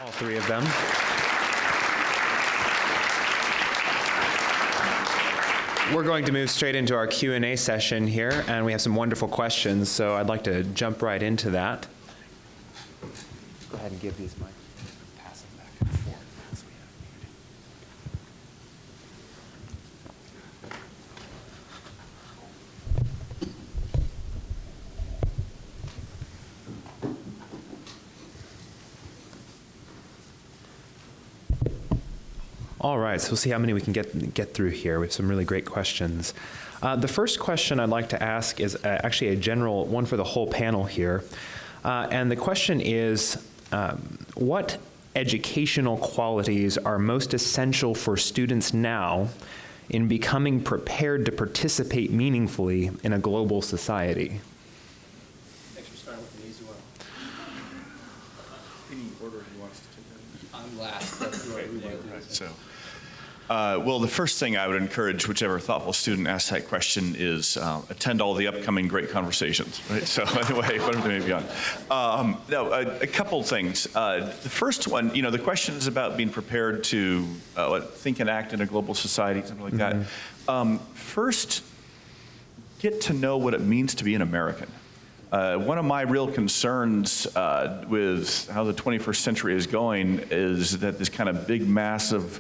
All three of them. We're going to move straight into our Q&A session here, and we have some wonderful questions, so I'd like to jump right into that. Go ahead and give these mics. Pass them back and forth as we have All right, so we'll see how many we can get through here. We have some really great questions. The first question I'd like to ask is actually a general one for the whole panel here. And the question is, what educational qualities are most essential for students now in becoming prepared to participate meaningfully in a global society? Thanks for starting with an easy one. Any order he wants to take them? I'm last. That's the way we want to do this. Well, the first thing I would encourage whichever thoughtful student asks that question is attend all the upcoming great conversations, right? So anyway, whatever they may be on. A couple things. The first one, the question is about being prepared to think and act in a global society, something like that. First, get to know what it means to be an American. One of my real concerns with how the 21st century is going is that this kind of big mass of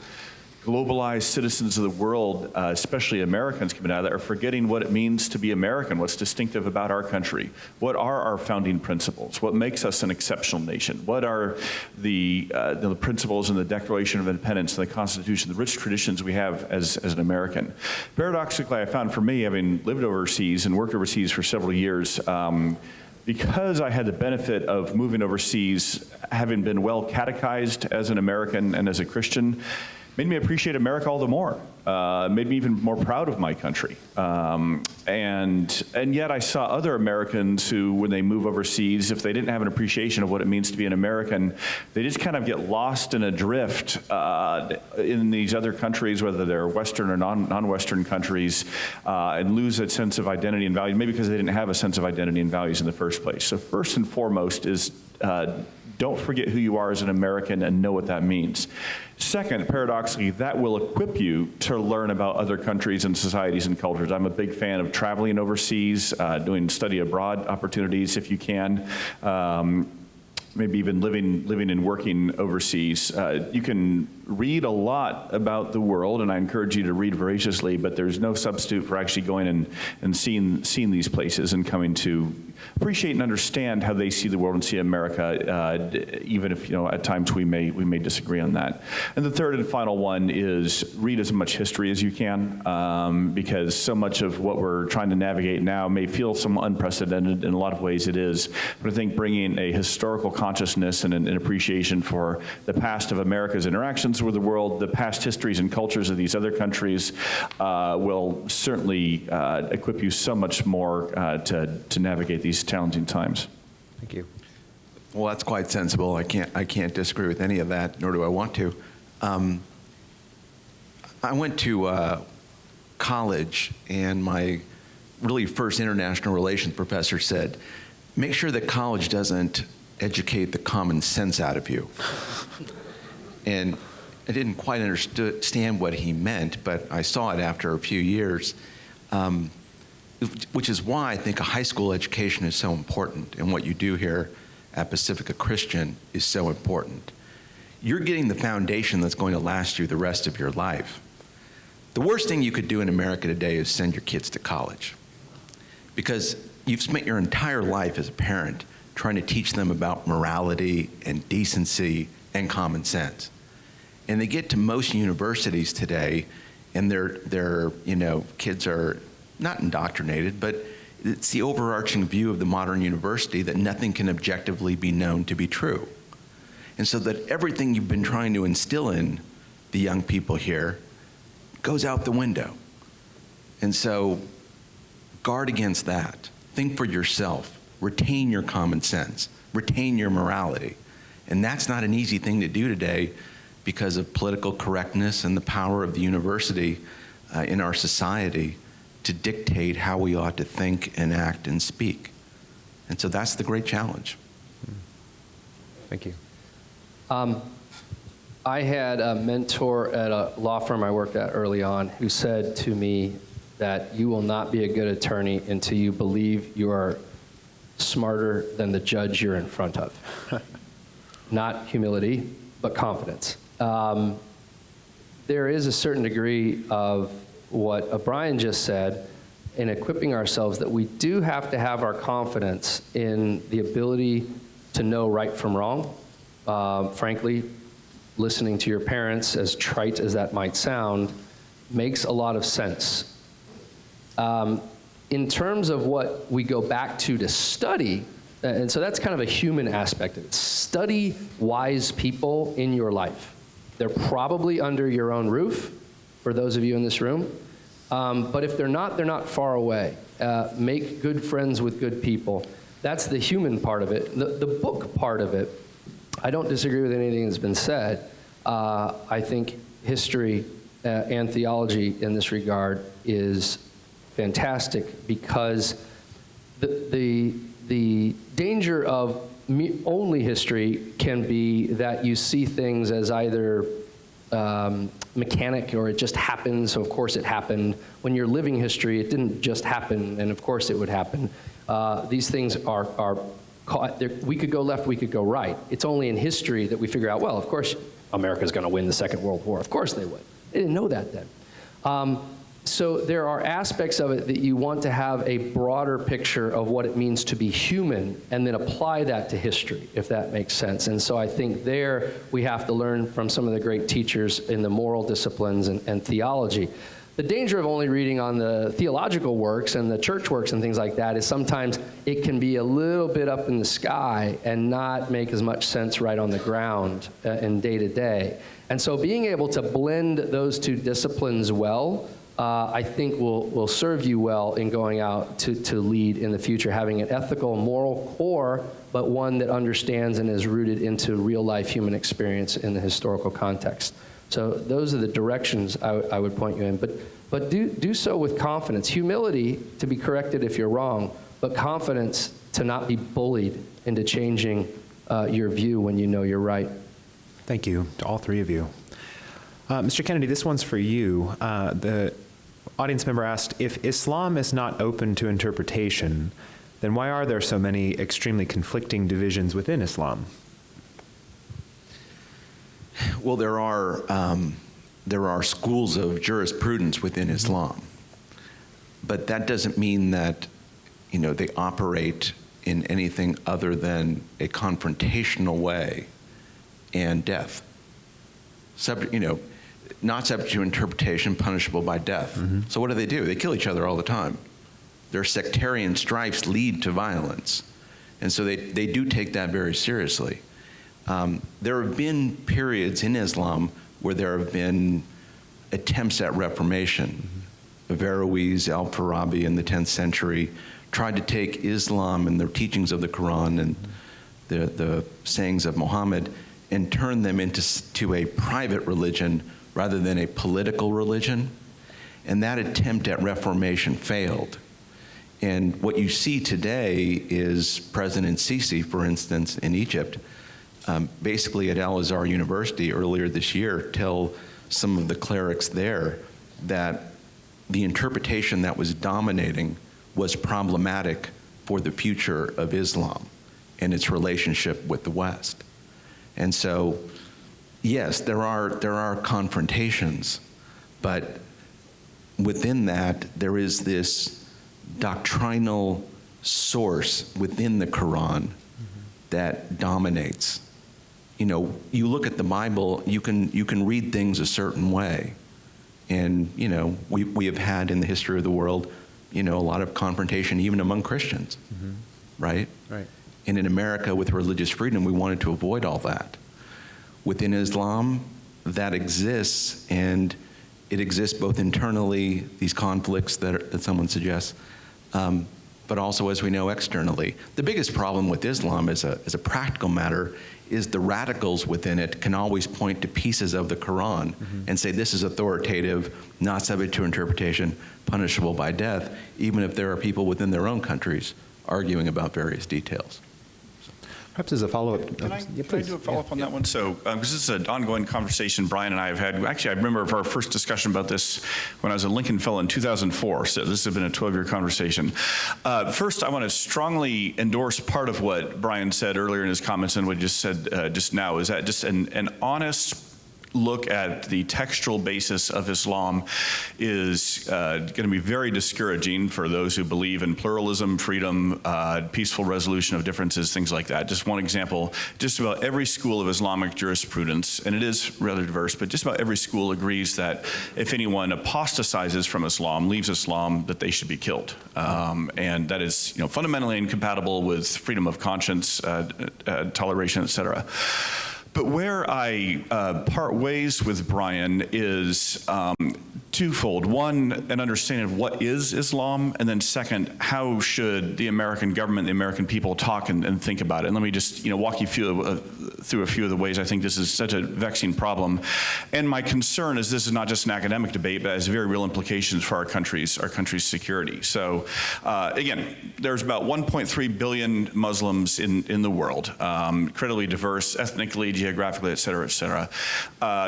globalized citizens of the world, especially Americans coming out of that, are forgetting what it means to be American, what's distinctive about our country. What are our founding principles? What makes us an exceptional nation? What are the principles in the Declaration of Independence and the Constitution, the rich traditions we have as an American? Paradoxically, I found for me, having lived overseas and worked overseas for several years, because I had the benefit of moving overseas, having been well catechized as an American and as a Christian, made me appreciate America all the more, made me even more proud of my country. And yet I saw other Americans who, when they move overseas, if they didn't have an appreciation of what it means to be an American, they just kind of get lost in a drift in these other countries, whether they're Western or non-Western countries, and lose that sense of identity and value, maybe because they didn't have a sense of identity and values in the first place. So first and foremost is don't forget who you are as an American and know what that means. Second, paradoxically, that will equip you to learn about other countries and societies and cultures. I'm a big fan of traveling overseas, doing study abroad opportunities if you can. Maybe even living and working overseas. You can read a lot about the world, and I encourage you to read voraciously, but there's no substitute for actually going and seeing these places and coming to appreciate and understand how they see the world and see America, even if at times we may disagree on that. And the third and final one is read as much history as you can, because so much of what we're trying to navigate now may feel somewhat unprecedented. In a lot of ways it is, but I think bringing a historical consciousness and an appreciation for the past of America's interactions with the world, the past histories and cultures of these other countries, will certainly equip you so much more to navigate these challenging times. Thank you. Well, that's quite sensible. I can't disagree with any of that, nor do I want to. I went to college, and my really first international relations professor said, make sure that college doesn't educate the common sense out of you. And I didn't quite understand what he meant, but I saw it after a few years, which is why I think a high school education is so important, and what you do here at Pacifica Christian is so important. You're getting the foundation that's going to last you the rest of your life. The worst thing you could do in America today is send your kids to college, because you've spent your entire life as a parent trying to teach them about morality and decency and common sense. And they get to most universities today, and their kids are not indoctrinated, but it's the overarching view of the modern university that nothing can objectively be known to be true. And so that everything you've been trying to instill in the young people here goes out the window. And so guard against that. Think for yourself. Retain your common sense. Retain your morality. And that's not an easy thing to do today because of political correctness and the power of the university in our society to dictate how we ought to think and act and speak. And so that's the great challenge. Thank you. I had a mentor at a law firm I worked at early on who said to me that you will not be a good attorney until you believe you are smarter than the judge you're in front of. Not humility, but confidence. There is a certain degree of what Brian just said in equipping ourselves that we do have to have our confidence in the ability to know right from wrong. Frankly, listening to your parents, as trite as that might sound, makes a lot of sense. In terms of what we go back to study, and so that's kind of a human aspect of it. Study wise people in your life. They're probably under your own roof, for those of you in this room. But if they're not far away. Make good friends with good people. That's the human part of it. The book part of it, I don't disagree with anything that's been said. I think history and theology in this regard is fantastic because the danger of only history can be that you see things as either mechanic or it just happened, so of course it happened. When you're living history, it didn't just happen, and of course it would happen. These things are we could go left, we could go right. It's only in history that we figure out, well, of course America's going to win the Second World War. Of course they would. They didn't know that then. So there are aspects of it that you want to have a broader picture of what it means to be human and then apply that to history, if that makes sense. And so I think there we have to learn from some of the great teachers in the moral disciplines and theology. The danger of only reading on the theological works and the church works and things like that is sometimes it can be a little bit up in the sky and not make as much sense right on the ground in day to day. And so being able to blend those two disciplines well, I think will serve you well in going out to lead in the future, having an ethical, moral core, but one that understands and is rooted into real-life human experience in the historical context. So those are the directions I would point you in. But do so with confidence. Humility to be corrected if you're wrong, but confidence to not be bullied into changing your view when you know you're right. Thank you to all three of you. Mr. Kennedy, this one's for you. The audience member asked, if Islam is not open to interpretation, then why are there so many extremely conflicting divisions within Islam? Well, there are schools of jurisprudence within Islam, but that doesn't mean that they operate in anything other than a confrontational way and death. Not subject to interpretation, punishable by death. Mm-hmm. So what do? They kill each other all the time. Their sectarian strifes lead to violence. And so they do take that very seriously. There have been periods in Islam where there have been attempts at reformation. Mm-hmm. Averroes, Al-Farabi in the 10th century tried to take Islam and the teachings of the Quran and the sayings of Muhammad and turn them into a private religion rather than a political religion. And that attempt at reformation failed. And what you see today is President Sisi, for instance, in Egypt, basically at Al-Azhar University earlier this year, tell some of the clerics there that the interpretation that was dominating was problematic for the future of Islam and its relationship with the West. And so, yes, there are confrontations, but within that, there is this doctrinal source within the Quran that dominates. You look at the Bible, you can read things a certain way. And, we have had in the history of the world, a lot of confrontation even among Christians, right? Right. And in America, with religious freedom, we wanted to avoid all that. Within Islam, that exists, and it exists both internally, these conflicts that someone suggests, but also, as we know, externally. The biggest problem with Islam as a practical matter is the radicals within it can always point to pieces of the Quran and say this is authoritative, not subject to interpretation, punishable by death, even if there are people within their own countries arguing about various details. Perhaps as a follow-up. Can I please. do a follow-up on that one? So, because this is an ongoing conversation Brian and I have had. Actually, I remember our first discussion about this when I was a Lincoln Fellow in 2004. So this has been a 12-year conversation. First, I want to strongly endorse part of what Brian said earlier in his comments and what he just said just now, is that just an honest look at the textual basis of Islam is going to be very discouraging for those who believe in pluralism, freedom, peaceful resolution of differences, things like that. Just one example, just about every school of Islamic jurisprudence, and it is rather diverse, but just about every school agrees that if anyone apostatizes from Islam, leaves Islam, that they should be killed. And that is, fundamentally incompatible with freedom of conscience, toleration, et cetera. But where I part ways with Brian is twofold. One, an understanding of what is Islam, and then second, how should the American government, the American people talk and think about it. And let me just walk you through a few of the ways I think this is such a vexing problem. And my concern is this is not just an academic debate, but has very real implications for our country's security. So again, there's about 1.3 billion Muslims in the world, incredibly diverse, ethnically, geographically, et cetera, et cetera.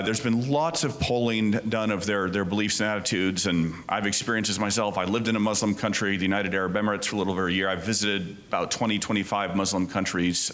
There's been lots of polling done of their beliefs and attitudes, and I've experienced this myself. I lived in a Muslim country, the United Arab Emirates, for a little over a year. I've visited about 20, 25 Muslim countries,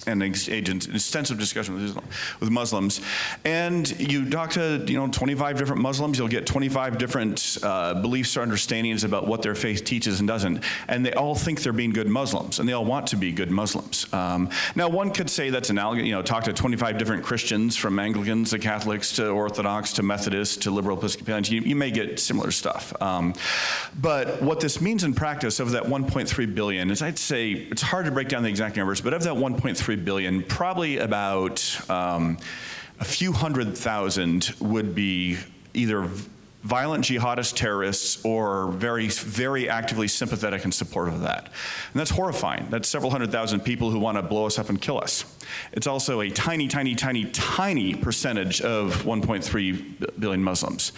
and engage in extensive discussion with Muslims. And you talk to 25 different Muslims, you'll get 25 different beliefs or understandings about what their faith teaches and doesn't. And they all think they're being good Muslims, and they all want to be good Muslims. Now, one could say that's analogous. Talk to 25 different Christians, from Anglicans to Catholics to Orthodox to Methodists to liberal Episcopalians. You may get similar stuff. But what this means in practice of that 1.3 billion is, I'd say, it's hard to break down the exact numbers, but of that 1.3 billion, probably about a few 100,000 would be either violent jihadist terrorists or very, very actively sympathetic and supportive of that. And that's horrifying. That's several 100,000 people who want to blow us up and kill us. It's also a tiny, tiny, tiny, tiny percentage of 1.3 billion Muslims.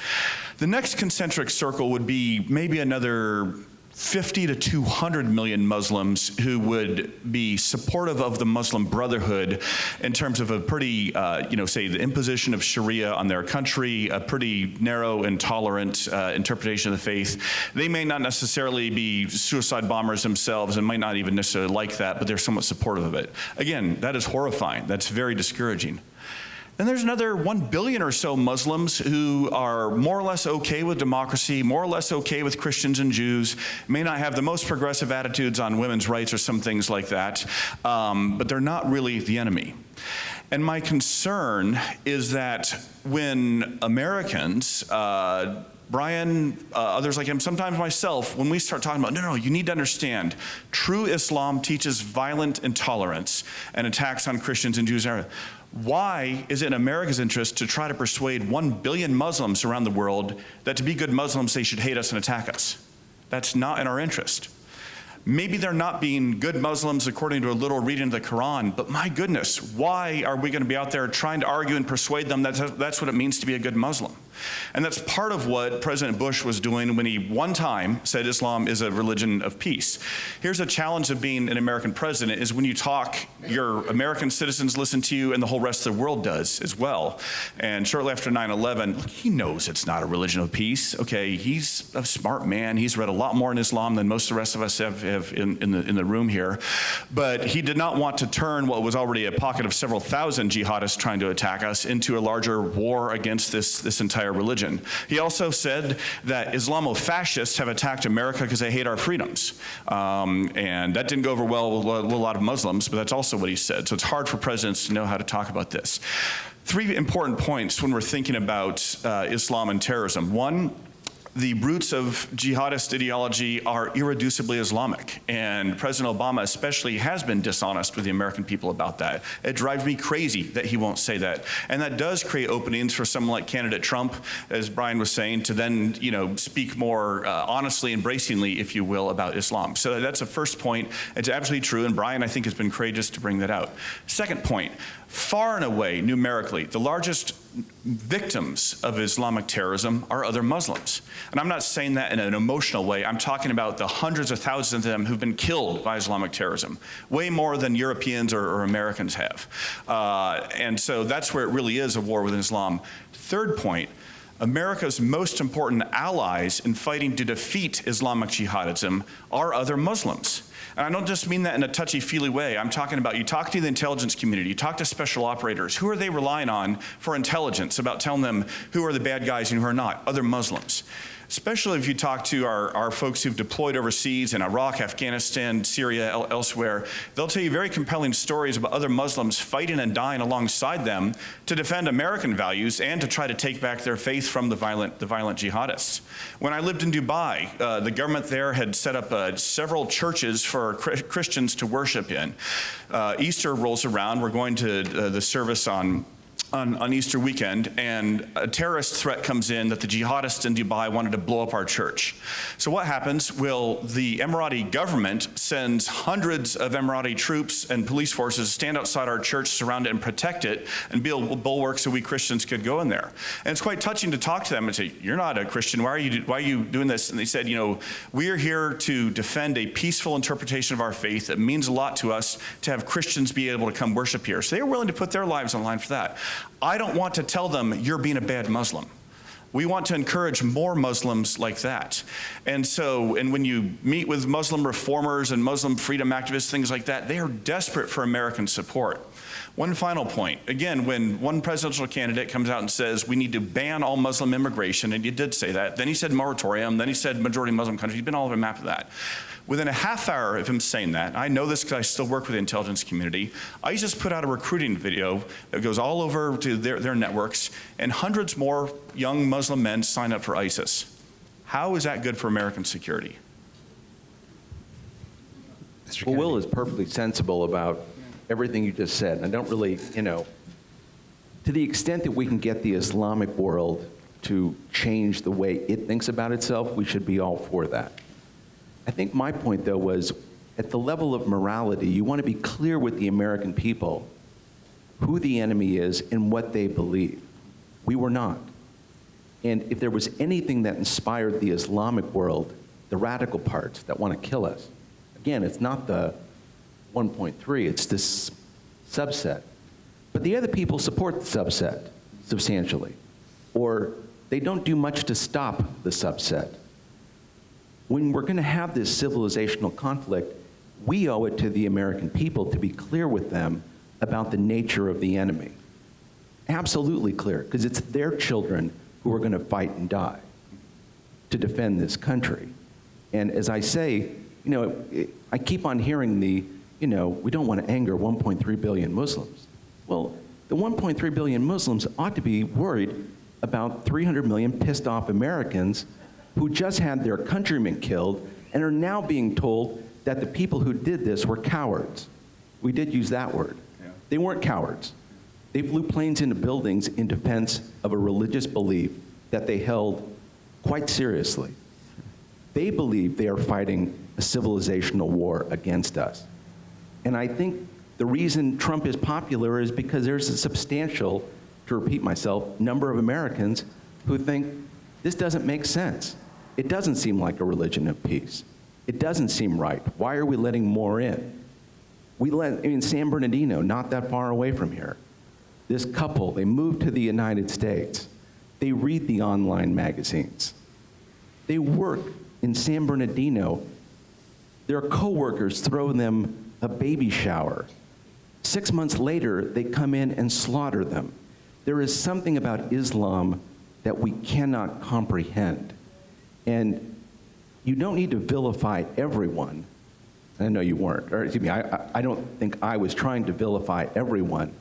The next concentric circle would be maybe another 50 to 200 million Muslims who would be supportive of the Muslim Brotherhood in terms of a pretty, say, the imposition of Sharia on their country, a pretty narrow and tolerant interpretation of the faith. They may not necessarily be suicide bombers themselves and might not even necessarily like that, but they're somewhat supportive of it. Again, that is horrifying. That's very discouraging. Then there's another 1 billion or so Muslims who are more or less okay with democracy, more or less okay with Christians and Jews, may not have the most progressive attitudes on women's rights or some things like that, but they're not really the enemy. And my concern is that when Americans, Brian, others like him, sometimes myself, when we start talking about, no, you need to understand, true Islam teaches violent intolerance and attacks on Christians and Jews. Why is it in America's interest to try to persuade 1 billion Muslims around the world that to be good Muslims, they should hate us and attack us? That's not in our interest. Maybe they're not being good Muslims according to a literal reading of the Quran, but my goodness, why are we going to be out there trying to argue and persuade them that that's what it means to be a good Muslim? And that's part of what President Bush was doing when he one time said Islam is a religion of peace. Here's a challenge of being an American president is when you talk, your American citizens listen to you and the whole rest of the world does as well. And shortly after 9/11, he knows it's not a religion of peace. Okay, he's a smart man. He's read a lot more in Islam than most of the rest of us have in the room here. But he did not want to turn what was already a pocket of several thousand jihadists trying to attack us into a larger war against this entire religion. He also said that Islamo-fascists have attacked America because they hate our freedoms. And that didn't go over well with a lot of Muslims, but that's also what he said. So it's hard for presidents to know how to talk about this. 3 important points when we're thinking about Islam and terrorism. One, the roots of jihadist ideology are irreducibly Islamic, and President Obama especially has been dishonest with the American people about that. It drives me crazy that he won't say that. And that does create openings for someone like candidate Trump, as Brian was saying, to then speak more honestly, embracingly, if you will, about Islam. So that's the first point. It's absolutely true, and Brian, I think, has been courageous to bring that out. Second point, Far and away, numerically, the largest victims of Islamic terrorism are other Muslims. And I'm not saying that in an emotional way. I'm talking about the hundreds of thousands of them who've been killed by Islamic terrorism, way more than Europeans or Americans have. And so that's where it really is a war within Islam. Third point, America's most important allies in fighting to defeat Islamic jihadism are other Muslims. And I don't just mean that in a touchy-feely way. I'm talking about, you talk to the intelligence community, you talk to special operators. Who are they relying on for intelligence about telling them who are the bad guys and who are not? Other Muslims. Especially if you talk to our folks who've deployed overseas in Iraq, Afghanistan, Syria, elsewhere, they'll tell you very compelling stories about other Muslims fighting and dying alongside them to defend American values and to try to take back their faith from the violent jihadists. When I lived in Dubai, the government there had set up several churches for Christians to worship in. Easter rolls around, we're going to the service on Easter weekend, and a terrorist threat comes in that the jihadists in Dubai wanted to blow up our church. So what happens? Well, the Emirati government sends hundreds of Emirati troops and police forces to stand outside our church, surround it and protect it, and build bulwarks so we Christians could go in there. And it's quite touching to talk to them and say, you're not a Christian, why are you doing this? And they said, we are here to defend a peaceful interpretation of our faith. It means a lot to us to have Christians be able to come worship here. So they were willing to put their lives on the line for that. I don't want to tell them you're being a bad Muslim. We want to encourage more Muslims like that. And when you meet with Muslim reformers and Muslim freedom activists, things like that, they are desperate for American support. One final point. Again, when one presidential candidate comes out and says we need to ban all Muslim immigration, and he did say that, then he said moratorium, then he said majority Muslim countries, he's been all over the map of that. Within a half hour of him saying that, I know this because I still work with the intelligence community, I just put out a recruiting video that goes all over to their networks, and hundreds more young Muslim men sign up for ISIS. How is that good for American security? Well, Will is perfectly sensible about everything you just said. I don't really, to the extent that we can get the Islamic world to change the way it thinks about itself, we should be all for that. I think my point, though, was at the level of morality, you want to be clear with the American people who the enemy is and what they believe. We were not. And if there was anything that inspired the Islamic world, the radical parts that want to kill us, again, it's not the 1.3, it's this subset. But the other people support the subset substantially, or they don't do much to stop the subset. When we're going to have this civilizational conflict, we owe it to the American people to be clear with them about the nature of the enemy. Absolutely clear, because it's their children who are going to fight and die to defend this country. And as I say, I keep on hearing we don't want to anger 1.3 billion Muslims. Well, the 1.3 billion Muslims ought to be worried about 300 million pissed off Americans who just had their countrymen killed and are now being told that the people who did this were cowards. We did use that word. Yeah. They weren't cowards. They flew planes into buildings in defense of a religious belief that they held quite seriously. They believe they are fighting a civilizational war against us. And I think the reason Trump is popular is because there's a substantial, to repeat myself, number of Americans who think this doesn't make sense. It doesn't seem like a religion of peace. It doesn't seem right. Why are we letting more in? San Bernardino, not that far away from here, this couple, they moved to the United States. They read the online magazines. They work in San Bernardino. Their coworkers throw them a baby shower. 6 months later, they come in and slaughter them. There is something about Islam that we cannot comprehend. And you don't need to vilify everyone. I know you weren't, or excuse me, I don't think I was trying to vilify everyone,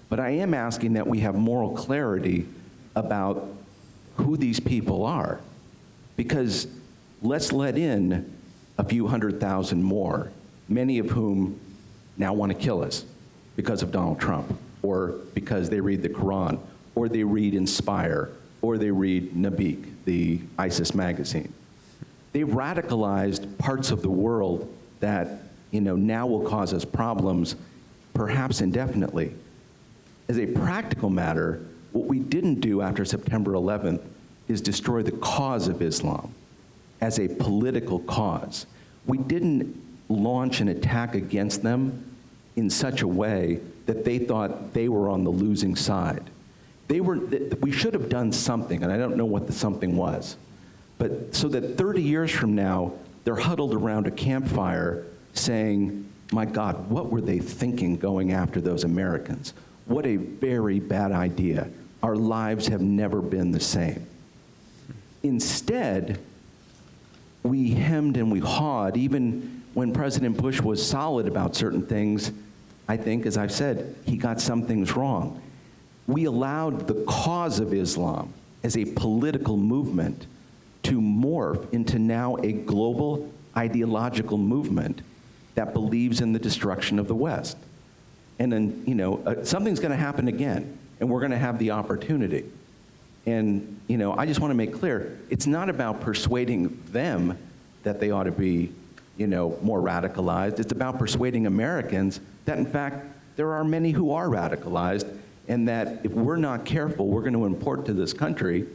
but I am asking that we have moral clarity about who these people are. Because let's let in a few 100,000 more, many of whom now want to kill us because of Donald Trump, or because they read the Quran, or they read Inspire, or they read Nabik, the ISIS magazine. They've radicalized parts of the world that now will cause us problems, perhaps indefinitely. as a practical matter, what we didn't do after September 11th is destroy the cause of Islam as a political cause. We didn't launch an attack against them in such a way that they thought they were on the losing side. We should have done something, and I don't know what the something was, but so that 30 years from now, they're huddled around a campfire saying, my God, what were they thinking going after those Americans? What a very bad idea. Our lives have never been the same. Instead, we hemmed and we hawed. Even when President Bush was solid about certain things, I think, as I've said, he got some things wrong. We allowed the cause of Islam as a political movement to morph into now a global ideological movement that believes in the destruction of the West. And then, something's going to happen again, and we're going to have the opportunity. And, I just want to make clear, it's not about persuading them that they ought to be, more radicalized. It's about persuading Americans that, in fact, there are many who are radicalized, and that if we're not careful, we're going to import to this country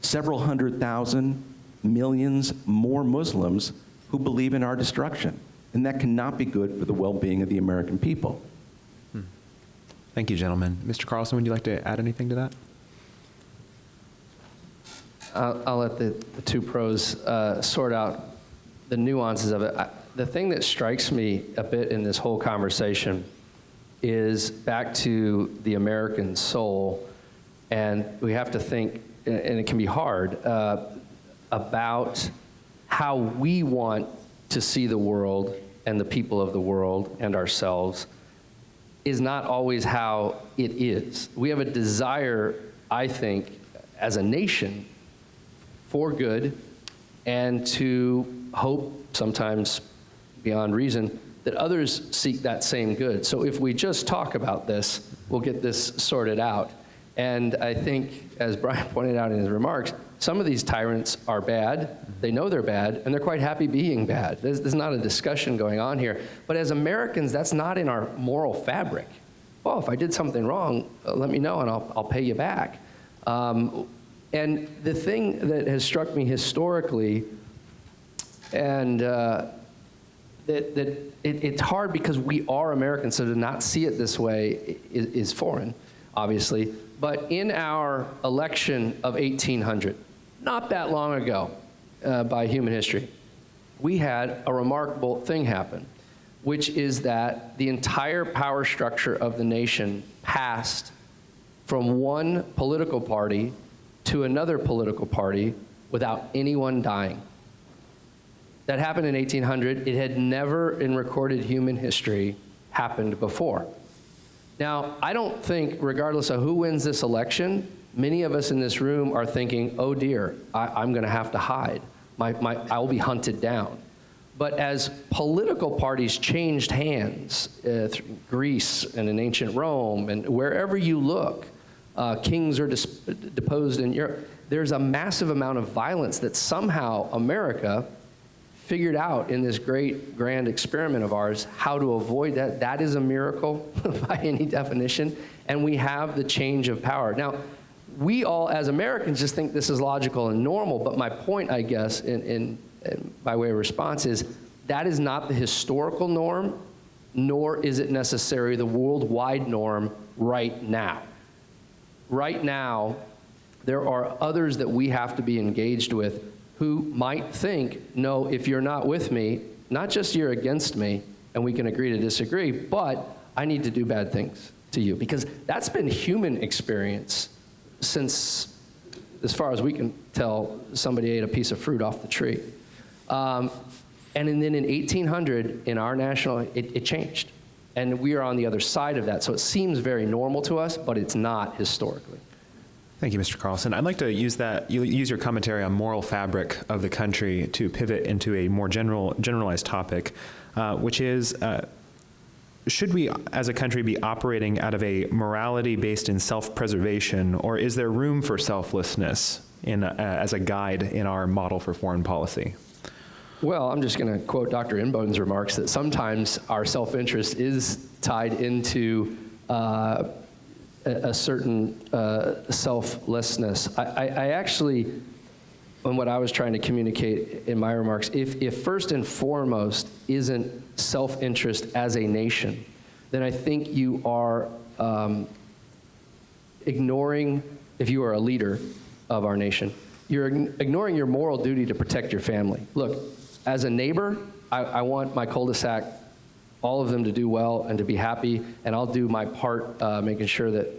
several 100,000, millions more Muslims who believe in our destruction. And that cannot be good for the well-being of the American people. Thank you, gentlemen. Mr. Carlson, would you like to add anything to that? I'll let the two pros sort out the nuances of it. The thing that strikes me a bit in this whole conversation is back to the American soul, and we have to think, and it can be hard, about how we want to see the world and the people of the world and ourselves is not always how it is. We have a desire, I think, as a nation for good and to hope, sometimes beyond reason, that others seek that same good. So if we just talk about this, we'll get this sorted out. And I think, as Brian pointed out in his remarks, some of these tyrants are bad, they know they're bad, and they're quite happy being bad. There's not a discussion going on here. But as Americans, that's not in our moral fabric. Well, if I did something wrong, let me know and I'll pay you back. And the thing that has struck me historically, and it's hard because we are Americans, so to not see it this way is foreign, obviously. But in our election of 1800, not that long ago by human history, we had a remarkable thing happen, which is that the entire power structure of the nation passed from one political party to another political party without anyone dying. That happened in 1800. It had never in recorded human history happened before. Now, I don't think, regardless of who wins this election, many of us in this room are thinking, oh dear, I'm going to have to hide. I will be hunted down. But as political parties changed hands, Greece and in ancient Rome, and wherever you look, kings are deposed in Europe, there's a massive amount of violence that somehow America figured out in this great grand experiment of ours how to avoid that. That is a miracle by any definition, and we have the change of power. Now, we all as Americans just think this is logical and normal, but my point, I guess, by way of response is that is not the historical norm, nor is it necessarily the worldwide norm right now. Right now, there are others that we have to be engaged with who might think, no, if you're not with me, not just you're against me, and we can agree to disagree, but I need to do bad things to you. Because that's been human experience since, as far as we can tell, somebody ate a piece of fruit off the tree. And then in 1800, in our national, it changed. And we are on the other side of that. So it seems very normal to us, but it's not historically. Thank you, Mr. Carlson. I'd like to use your commentary on moral fabric of the country to pivot into a more generalized topic, which is, should we as a country be operating out of a morality based in self-preservation, or is there room for selflessness as a guide in our model for foreign policy? Well, I'm just going to quote Dr. Inbone's remarks that sometimes our self-interest is tied into a certain selflessness. I actually, and what I was trying to communicate in my remarks, if first and foremost isn't self-interest as a nation, then I think you are ignoring, if you are a leader of our nation, you're ignoring your moral duty to protect your family. Look, as a neighbor, I want my cul-de-sac, all of them to do well and to be happy, and I'll do my part making sure that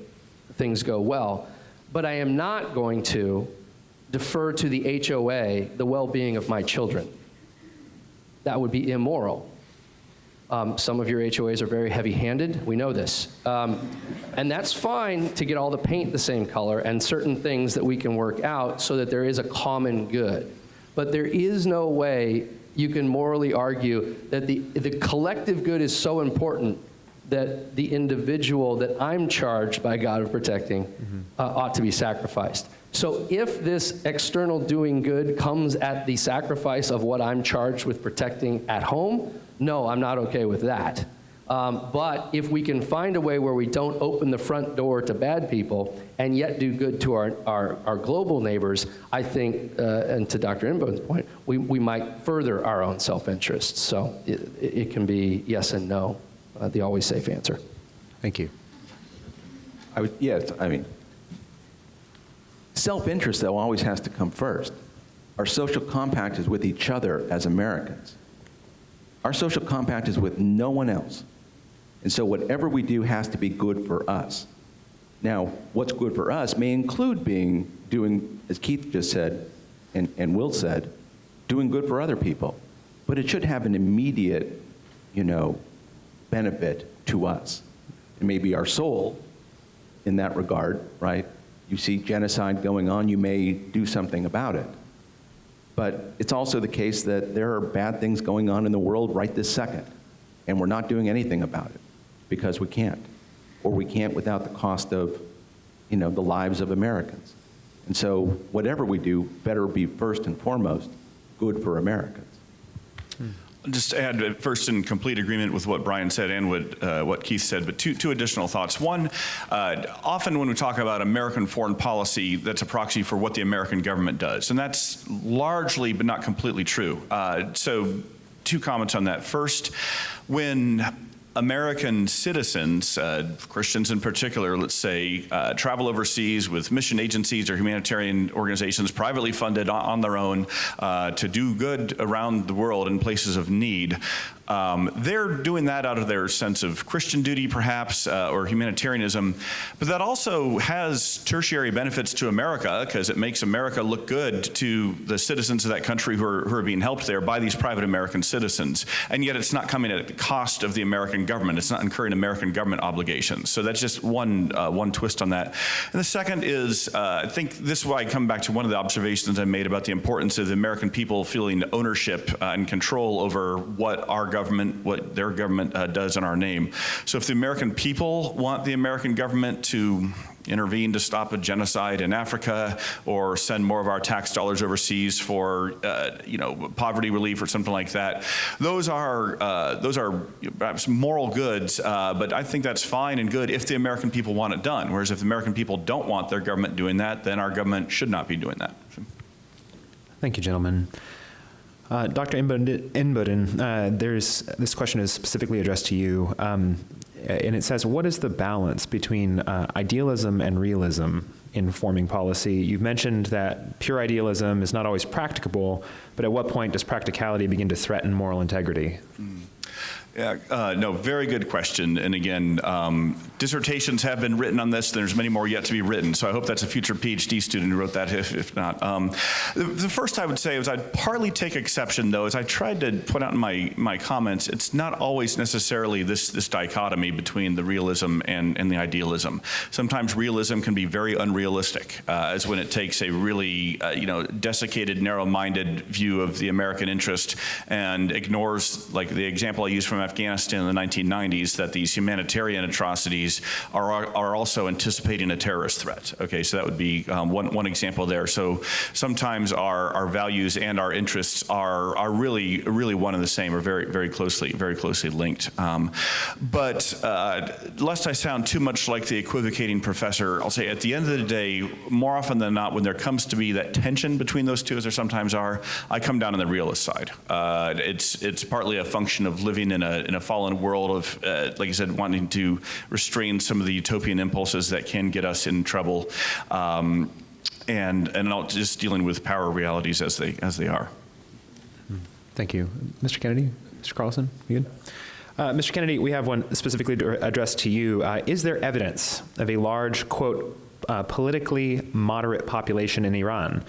things go well. But I am not going to defer to the HOA the well-being of my children. That would be immoral. Some of your HOAs are very heavy-handed. We know this. And that's fine to get all the paint the same color and certain things that we can work out so that there is a common good. But there is no way you can morally argue that the collective good is so important that the individual that I'm charged by God of protecting ought to be sacrificed. So if this external doing good comes at the sacrifice of what I'm charged with protecting at home, no, I'm not okay with that. But if we can find a way where we don't open the front door to bad people and yet do good to our global neighbors, I think, and to Dr. Inbone's point, we might further our own self-interest. So it can be yes and no, the always safe answer. Thank you. Self-interest, though, always has to come first. Our social compact is with each other as Americans. Our social compact is with no one else. And so whatever we do has to be good for us. Now, what's good for us may include doing, as Keith just said, and Will said, doing good for other people. But it should have an immediate, benefit to us. It may be our soul in that regard, right? You see genocide going on, you may do something about it. But it's also the case that there are bad things going on in the world right this second, and we're not doing anything about it because we can't, or we can't without the cost of, the lives of Americans. And so whatever we do better be first and foremost good for Americans. Just to add, first in complete agreement with what Brian said and what Keith said, but two additional thoughts. One, often when we talk about American foreign policy, that's a proxy for what the American government does. And that's largely, but not completely true. So two comments on that. First, when American citizens, Christians in particular, let's say, travel overseas with mission agencies or humanitarian organizations privately funded on their own to do good around the world in places of need. They're doing that out of their sense of Christian duty, perhaps, or humanitarianism. But that also has tertiary benefits to America because it makes America look good to the citizens of that country who are being helped there by these private American citizens. And yet it's not coming at the cost of the American government. It's not incurring American government obligations. So that's just one twist on that. And the second is, I think this is why I come back to one of the observations I made about the importance of the American people feeling ownership and control over what their government does in our name. So if the American people want the American government to intervene to stop a genocide in Africa or send more of our tax dollars overseas for poverty relief or something like that, those are perhaps moral goods, but I think that's fine and good if the American people want it done. Whereas if the American people don't want their government doing that, then our government should not be doing that. Thank you, gentlemen. Dr. Inboden, this question is specifically addressed to you, and it says, what is the balance between idealism and realism in forming policy? You've mentioned that pure idealism is not always practicable, but at what point does practicality begin to threaten moral integrity? Yeah, no, very good question. And again, dissertations have been written on this. There's many more yet to be written. So I hope that's a future PhD student who wrote that, if not. The first I would say is I'd partly take exception, though, as I tried to point out in my comments, it's not always necessarily this dichotomy between the realism and the idealism. Sometimes realism can be very unrealistic, as when it takes a really desiccated, narrow-minded view of the American interest and ignores, like the example I used from Afghanistan in the 1990s that these humanitarian atrocities are also anticipating a terrorist threat. Okay, so that would be one example there. So sometimes our values and our interests are really one and the same, or very closely linked. But lest I sound too much like the equivocating professor, I'll say at the end of the day, more often than not, when there comes to be that tension between those two, as there sometimes are, I come down on the realist side. It's partly a function of living in a fallen world of, like I said, wanting to restrain some of the utopian impulses that can get us in trouble, and just dealing with power realities as they are. Thank you. Mr. Kennedy? Mr. Carlson, you good? Mr. Kennedy, we have one specifically addressed to you. Is there evidence of a large, quote, politically moderate population in Iran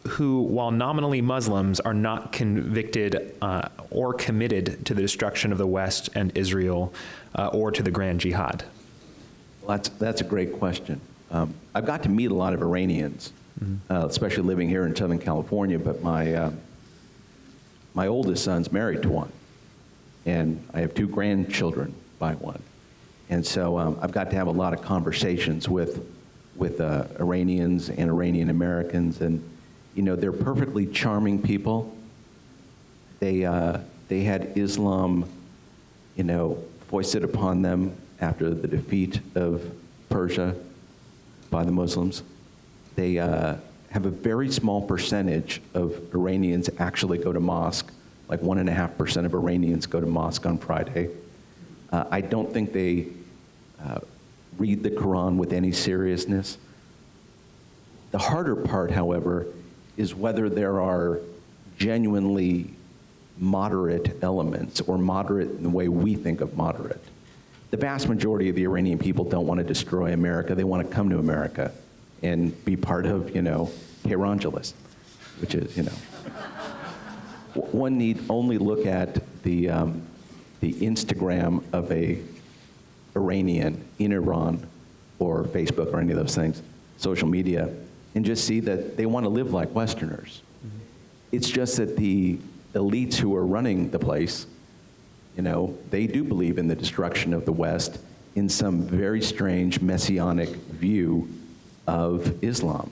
who, while nominally Muslims, are not convicted or committed to the destruction of the West and Israel or to the Grand Jihad? Well, that's a great question. I've got to meet a lot of Iranians, especially living here in Southern California, but my oldest son's married to one, and I have 2 grandchildren by one. And so I've got to have a lot of conversations with Iranians and Iranian Americans, and you know, they're perfectly charming people. They had Islam, you know, foisted upon them after the defeat of Persia by the Muslims. They have a very small percentage of Iranians actually go to mosque. Like 1.5% of Iranians go to mosque on Friday. I don't think they read the Quran with any seriousness. The harder part, however, is whether there are genuinely moderate elements, or moderate in the way we think of moderate. The vast majority of the Iranian people don't want to destroy America. They want to come to America and be part of, you know, Tehrangeles, which is, you know. One need only look at the Instagram of a Iranian in Iran, or Facebook, or any of those things, social media, and just see that they want to live like Westerners. It's just that the elites who are running the place, you know, they do believe in the destruction of the West in some very strange messianic view of Islam.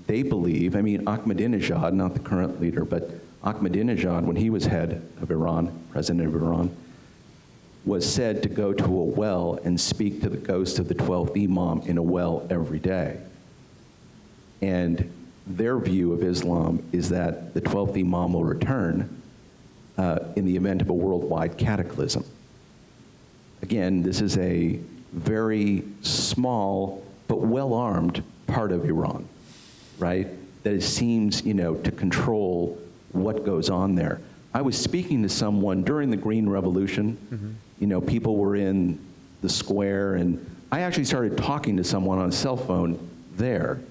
They believe, I mean, Ahmadinejad, not the current leader, but Ahmadinejad, when he was head of Iran, president of Iran, was said to go to a well and speak to the ghost of the 12th Imam in a well every day. And their view of Islam is that the 12th Imam will return in the event of a worldwide cataclysm. Again, this is a very small but well-armed part of Iran, right? That it seems, you know, to control what goes on there. I was speaking to someone during the Green Revolution. You know, people were in the square, and I actually started talking to someone on a cell phone there.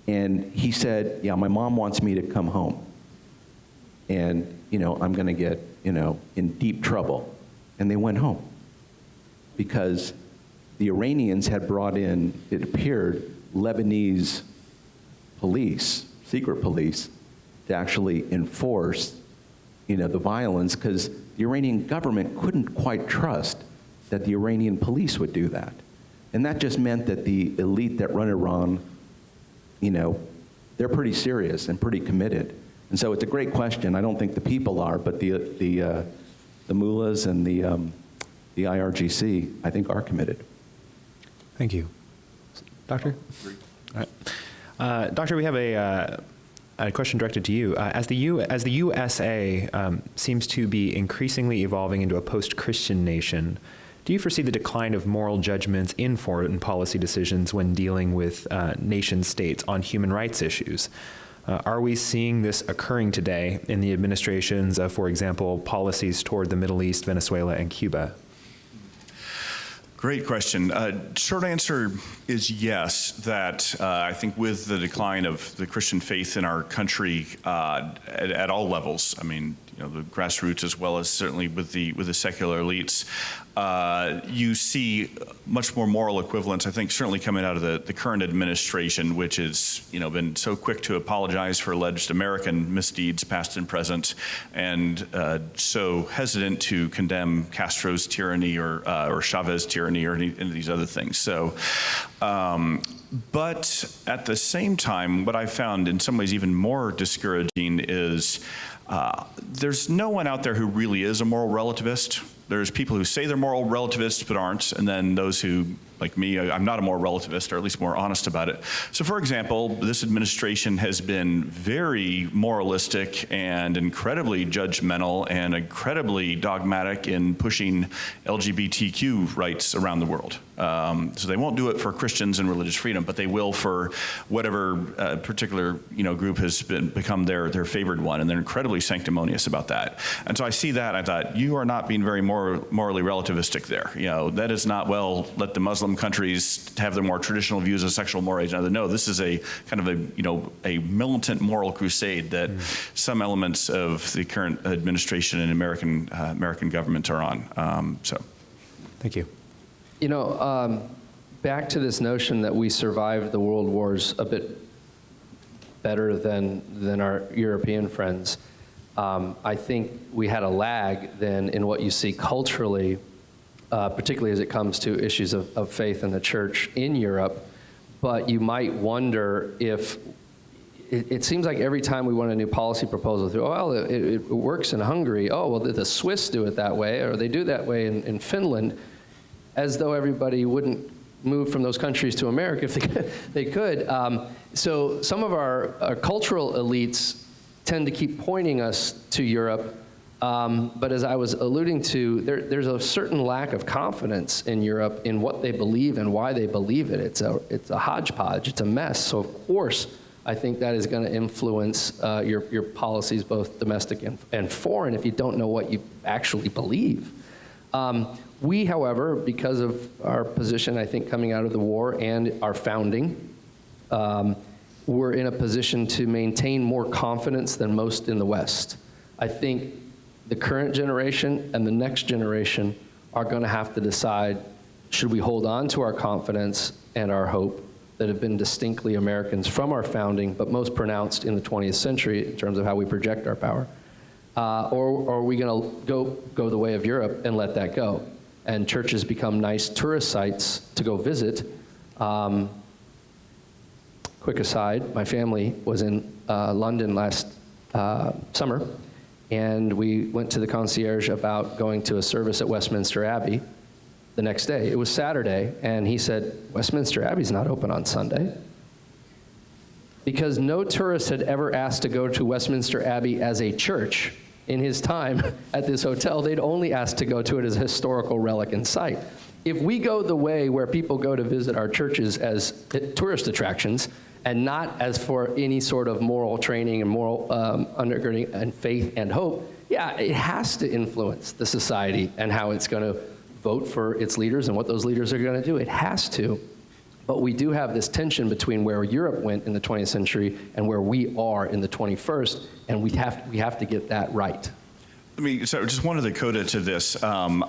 And he said, yeah, my mom wants me to come home. And, you know, I'm going to get, you know, in deep trouble. And they went home. Because the Iranians had brought in, it appeared, Lebanese police, secret police, to actually enforce, you know, the violence, because the Iranian government couldn't quite trust that the Iranian police would do that. And that just meant that the elite that run Iran, you know, they're pretty serious and pretty committed. And so it's a great question. I don't think the people are, but the mullahs and the IRGC, I think, are committed. Thank you. Doctor? All right. Doctor, we have a question directed to you. As the USA seems to be increasingly evolving into a post-Christian nation, do you foresee the decline of moral judgments in foreign policy decisions when dealing with nation states on human rights issues? Are we seeing this occurring today in the administrations of, for example, policies toward the Middle East, Venezuela, and Cuba? Great question. Short answer is yes, that I think with the decline of the Christian faith in our country at all levels, I mean, the grassroots as well as certainly with the secular elites, you see much more moral equivalence, I think, certainly coming out of the current administration, which has been so quick to apologize for alleged American misdeeds, past and present, and so hesitant to condemn Castro's tyranny or Chavez tyranny or any of these other things. So, but at the same time, what I found in some ways even more discouraging is there's no one out there who really is a moral relativist. There's people who say they're moral relativists but aren't, and then those who, like me, I'm not a moral relativist, or at least more honest about it. So for example, this administration has been very moralistic and incredibly judgmental and incredibly dogmatic in pushing LGBTQ rights around the world. So they won't do it for Christians and religious freedom, but they will for whatever particular group has become their favored one, and they're incredibly sanctimonious about that. And so I see that, I thought, you are not being very morally relativistic there. That is not, well, let the Muslim countries have their more traditional views of sexual mores. No, this is a kind of a militant moral crusade that some elements of the current administration and American government are on. Thank you. Back to this notion that we survived the world wars a bit better than our European friends. I think we had a lag then in what you see culturally, particularly as it comes to issues of faith in the church in Europe. But you might wonder if, it seems like every time we want a new policy proposal, it works in Hungary. Oh, well, the Swiss do it that way, or they do that way in Finland, as though everybody wouldn't move from those countries to America if they could. So some of our cultural elites tend to keep pointing us to Europe. But as I was alluding to, there's a certain lack of confidence in Europe in what they believe and why they believe it. It's a hodgepodge. It's a mess. So of course, I think that is going to influence your policies, both domestic and foreign, if you don't know what you actually believe. We, however, because of our position, I think, coming out of the war and our founding, we're in a position to maintain more confidence than most in the West. I think the current generation and the next generation are going to have to decide, should we hold on to our confidence and our hope that have been distinctly Americans from our founding, but most pronounced in the 20th century in terms of how we project our power, or are we going to go the way of Europe and let that go? And churches become nice tourist sites to go visit. Quick aside, my family was in London last summer, and we went to the concierge about going to a service at Westminster Abbey the next day. It was Saturday, and he said, Westminster Abbey's not open on Sunday. Because no tourist had ever asked to go to Westminster Abbey as a church in his time at this hotel. They'd only asked to go to it as a historical relic and site. If we go the way where people go to visit our churches as tourist attractions, and not as for any sort of moral training and moral undergirding and faith and hope, yeah, it has to influence the society and how it's going to vote for its leaders and what those leaders are going to do. It has to. But we do have this tension between where Europe went in the 20th century and where we are in the 21st, and we have to get that right. So just one other coda to this. Natan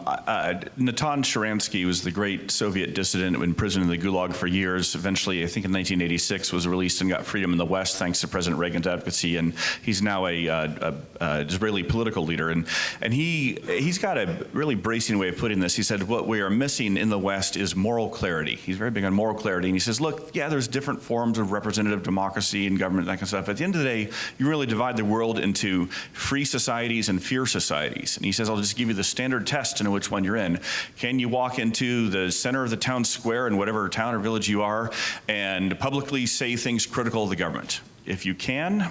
Sharansky was the great Soviet dissident imprisoned in the Gulag for years. Eventually, I think in 1986, was released and got freedom in the West thanks to President Reagan's advocacy. And he's now a Israeli political leader. And he's got a really bracing way of putting this. He said, what we are missing in the West is moral clarity. He's very big on moral clarity. And he says, look, yeah, there's different forms of representative democracy and government, that kind of stuff. But at the end of the day, you really divide the world into free societies and fierce societies. And he says, I'll just give you the standard test to know which one you're in. Can you walk into the center of the town square in whatever town or village you are and publicly say things critical of the government? If you can,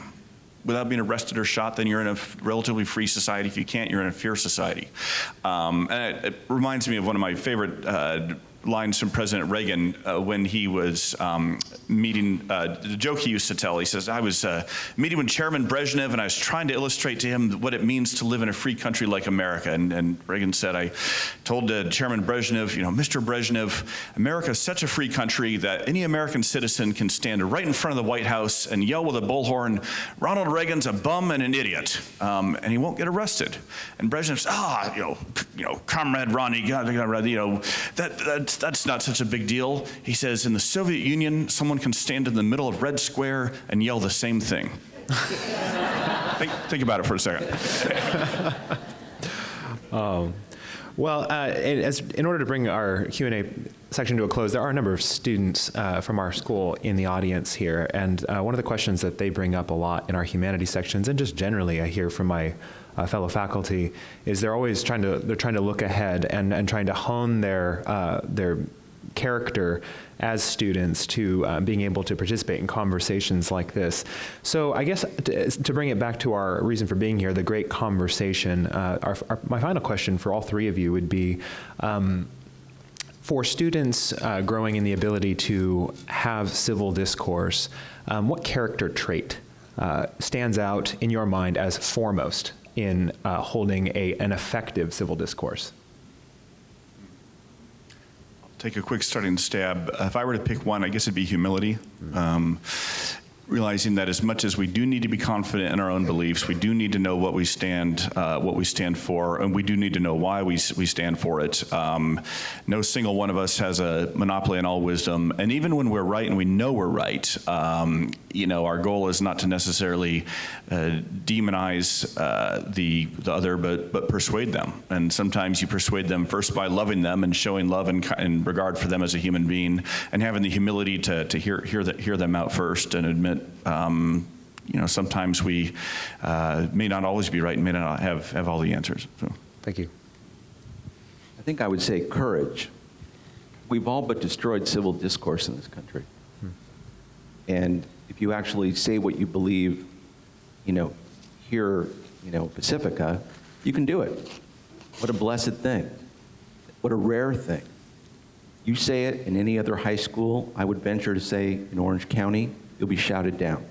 without being arrested or shot, then you're in a relatively free society. If you can't, you're in a fierce society. And it reminds me of one of my favorite lines from President Reagan when he was meeting, the joke he used to tell, he says, I was meeting with Chairman Brezhnev and I was trying to illustrate to him what it means to live in a free country like America. And Reagan said, I told Chairman Brezhnev, Mr. Brezhnev, America is such a free country that any American citizen can stand right in front of the White House and yell with a bullhorn, Ronald Reagan's a bum and an idiot, and he won't get arrested. And Brezhnev says, Comrade Ronnie, that's not such a big deal. He says, in the Soviet Union, someone can stand in the middle of Red Square and yell the same thing. think about it for a second. Well, in order to bring our Q&A section to a close, there are a number of students from our school in the audience here, and one of the questions that they bring up a lot in our humanities sections, and just generally I hear from my fellow faculty, is they're always trying to look ahead and trying to hone their character as students to being able to participate in conversations like this. So I guess to bring it back to our reason for being here, the great conversation, my final question for all three of you would be, for students growing in the ability to have civil discourse, what character trait stands out in your mind as foremost in holding an effective civil discourse? Take a quick starting stab. If I were to pick one, I guess it'd be humility. Realizing that as much as we do need to be confident in our own beliefs, we do need to know what we stand for, and we do need to know why we stand for it. No single one of us has a monopoly on all wisdom, and even when we're right and we know we're right, our goal is not to necessarily demonize the other, but persuade them. And sometimes you persuade them first by loving them and showing love and regard for them as a human being, and having the humility to hear them out first and admit. Sometimes we may not always be right and may not have all the answers. So. Thank you. I think I would say courage. We've all but destroyed civil discourse in this country. And if you actually say what you believe, here, Pacifica, you can do it. What a blessed thing. What a rare thing. You say it in any other high school, I would venture to say in Orange County, you'll be shouted down.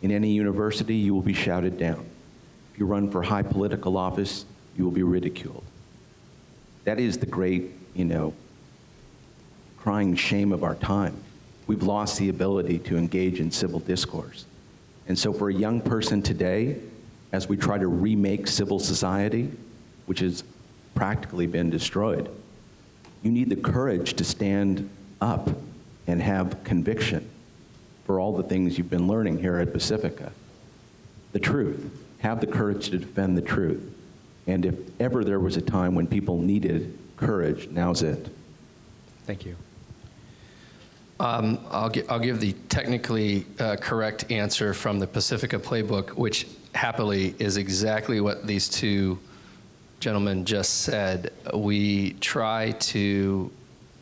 In any university, you will be shouted down. If you run for high political office, you will be ridiculed. That is the great, crying shame of our time. We've lost the ability to engage in civil discourse. And so for a young person today, as we try to remake civil society, which has practically been destroyed, you need the courage to stand up and have conviction for all the things you've been learning here at Pacifica. The truth. Have the courage to defend the truth. And if ever there was a time when people needed courage, now's it. Thank you. I'll give the technically correct answer from the Pacifica playbook, which happily is exactly what these two gentlemen just said. We try to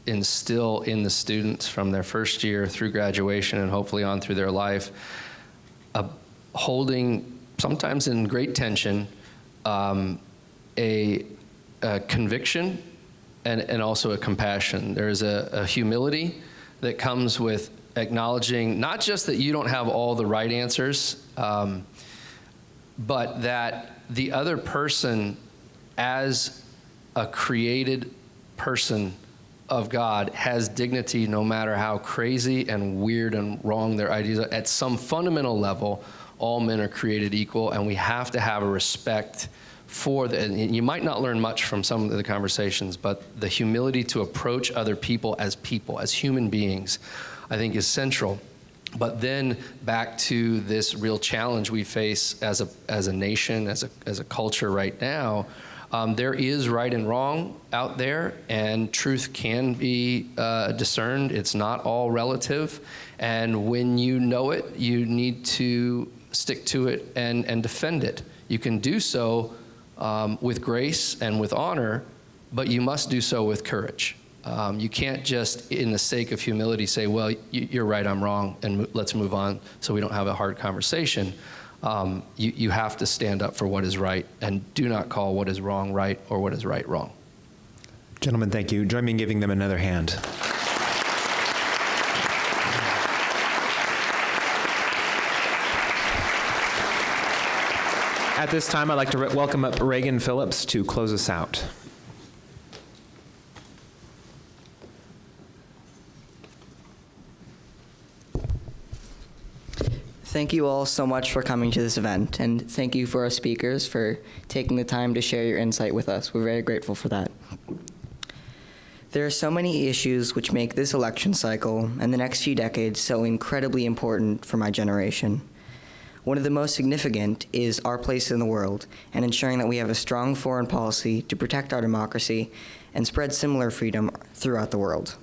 instill in the students from their first year through graduation and hopefully on through their life, holding, sometimes in great tension, a conviction and also a compassion. There's a humility that comes with acknowledging not just that you don't have all the right answers, but that the other person, as a created person of God, has dignity no matter how crazy and weird and wrong their ideas are. At some fundamental level, all men are created equal, and we have to have a respect for the, and you might not learn much from some of the conversations, but the humility to approach other people, as human beings, I think is central. But then back to this real challenge we face as a nation, as a culture right now. There is right and wrong out there, and truth can be discerned. It's not all relative. And when you know it, you need to stick to it and defend it. You can do so with grace and with honor, but you must do so with courage. You can't just, in the sake of humility, say, well, you're right, I'm wrong, and let's move on so we don't have a hard conversation. You have to stand up for what is right and do not call what is wrong right or what is right wrong. Gentlemen, thank you. Join me in giving them another hand. At this time, I'd like to welcome up Reagan Phillips to close us out. Thank you all so much for coming to this event, and thank you for our speakers for taking the time to share your insight with us. We're very grateful for that. There are so many issues which make this election cycle and the next few decades so incredibly important for my generation. One of the most significant is our place in the world and ensuring that we have a strong foreign policy to protect our democracy and spread similar freedom throughout the world.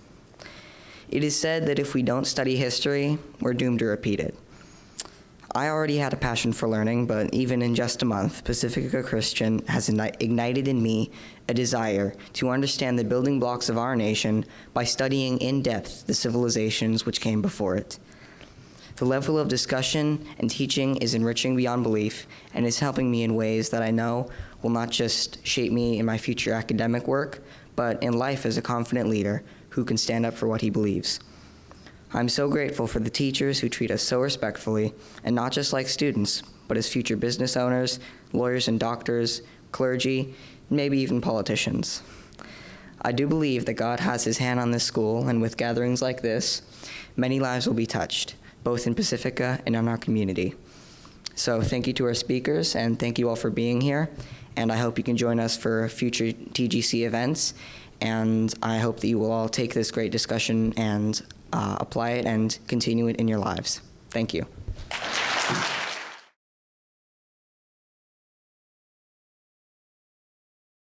It is said that if we don't study history, we're doomed to repeat it. I already had a passion for learning, but even in just a month, Pacifica Christian has ignited in me a desire to understand the building blocks of our nation by studying in depth the civilizations which came before it. The level of discussion and teaching is enriching beyond belief and is helping me in ways that I know will not just shape me in my future academic work, but in life as a confident leader who can stand up for what he believes. I'm so grateful for the teachers who treat us so respectfully, and not just like students, but as future business owners, lawyers and doctors, clergy, maybe even politicians. I do believe that God has his hand on this school, and with gatherings like this, many lives will be touched, both in Pacifica and in our community. So thank you to our speakers, and thank you all for being here, and I hope you can join us for future TGC events, and I hope that you will all take this great discussion and apply it and continue it in your lives. Thank you.